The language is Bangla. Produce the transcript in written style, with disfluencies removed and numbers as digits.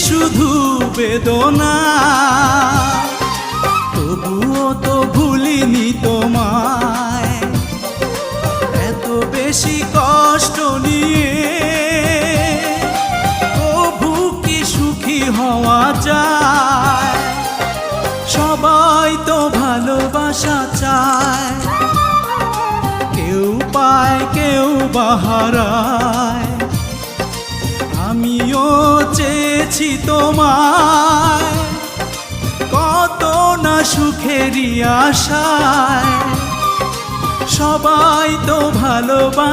শুধু বেদনা, তবুও তো ভুলিনি তোমায়। এত বেশি কষ্ট নিয়ে তবু কি সুখী হওয়া যায়? সবাই তো ভালোবাসা চায়, কেউ পায় কেউ বাহারায়। আমিও চেয়েছি তোমায়, কত না সুখেরই আশায়। সবাই তো ভালোবাসা